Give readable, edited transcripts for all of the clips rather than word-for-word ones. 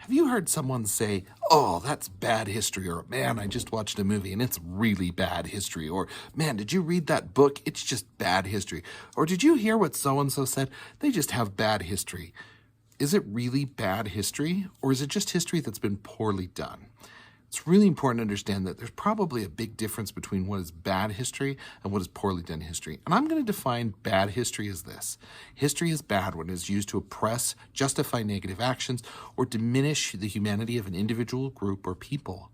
Have you heard someone say, "Oh, that's bad history," or "Man, I just watched a movie and it's really bad history," or "Man, did you read that book? It's just bad history," or "Did you hear what so-and-so said? They just have bad history." Is it really bad history, or is it just history that's been poorly done? It's really important to understand that there's probably a big difference between what is bad history and what is poorly done history. And I'm going to define bad history as this. History is bad when it is used to oppress, justify negative actions, or diminish the humanity of an individual, group, or people.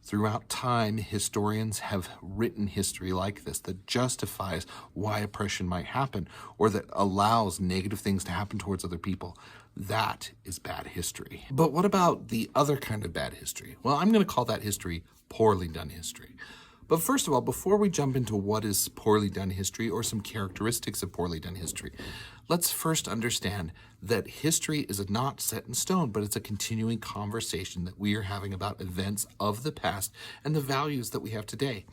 Throughout time, historians have written history like this that justifies why oppression might happen or that allows negative things to happen towards other people. That is bad history. But what about the other kind of bad history? Well, I'm going to call that history poorly done history. But first of all, before we jump into what is poorly done history or some characteristics of poorly done history, let's first understand that history is not set in stone, but it's a continuing conversation that we are having about events of the past and the values that we have today.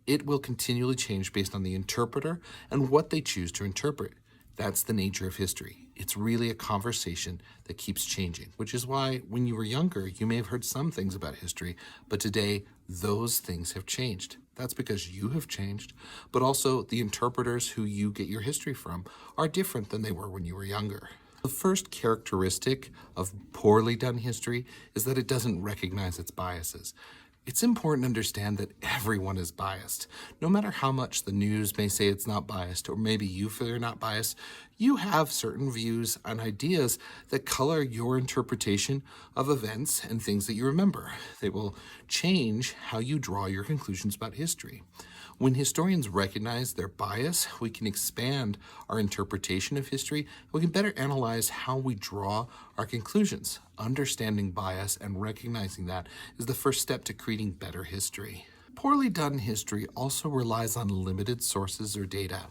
It will continually change based on the interpreter and what they choose to interpret. That's the nature of history. It's really a conversation that keeps changing, which is why when you were younger, you may have heard some things about history, but today those things have changed. That's because you have changed, but also the interpreters who you get your history from are different than they were when you were younger. The first characteristic of poorly done history is that it doesn't recognize its biases. It's important to understand that everyone is biased. No matter how much the news may say it's not biased, or maybe you feel you're not biased, you have certain views and ideas that color your interpretation of events and things that you remember. They will change how you draw your conclusions about history. When historians recognize their bias, we can expand our interpretation of history. We can better analyze how we draw our conclusions. Understanding bias and recognizing that is the first step to creating better history. Poorly done history also relies on limited sources or data.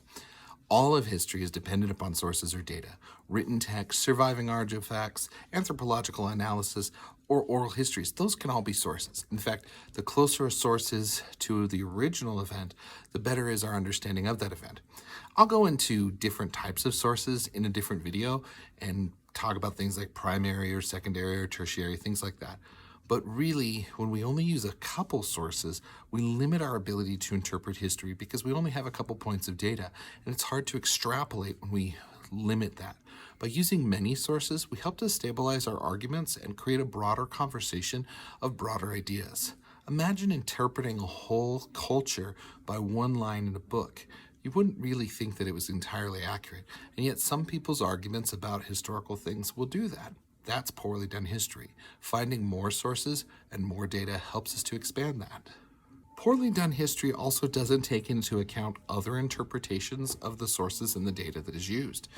All of history is dependent upon sources or data. Written text, surviving artifacts, anthropological analysis, or oral histories. Those can all be sources. In fact, the closer a source is to the original event, the better is our understanding of that event. I'll go into different types of sources in a different video and talk about things like primary or secondary or tertiary, things like that. But really, when we only use a couple sources, we limit our ability to interpret history because we only have a couple points of data, and it's hard to extrapolate when we limit that. By using many sources, we help to stabilize our arguments and create a broader conversation of broader ideas. Imagine interpreting a whole culture by one line in a book. You wouldn't really think that it was entirely accurate, and yet some people's arguments about historical things will do that. That's poorly done history. Finding more sources and more data helps us to expand that. Poorly done history also doesn't take into account other interpretations of the sources and the data that is used.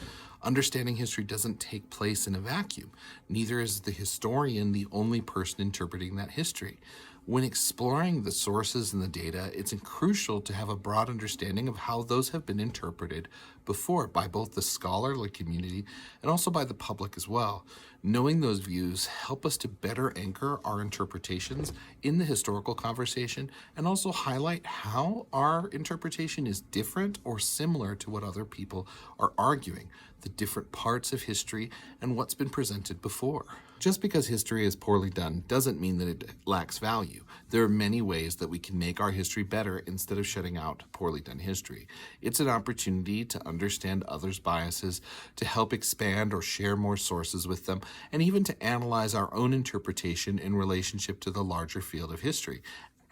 Understanding history doesn't take place in a vacuum. Neither is the historian the only person interpreting that history. When exploring the sources and the data, it's crucial to have a broad understanding of how those have been interpreted before by both the scholarly community and also by the public as well. Knowing those views help us to better anchor our interpretations in the historical conversation and also highlight how our interpretation is different or similar to what other people are arguing, the different parts of history and what's been presented before. Just because history is poorly done doesn't mean that it lacks value. There are many ways that we can make our history better instead of shutting out poorly done history. It's an opportunity to understand others' biases, to help expand or share more sources with them, and even to analyze our own interpretation in relationship to the larger field of history.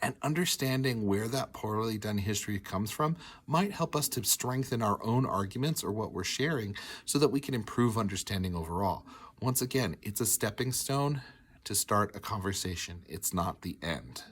And understanding where that poorly done history comes from might help us to strengthen our own arguments or what we're sharing so that we can improve understanding overall. Once again, it's a stepping stone to start a conversation. It's not the end.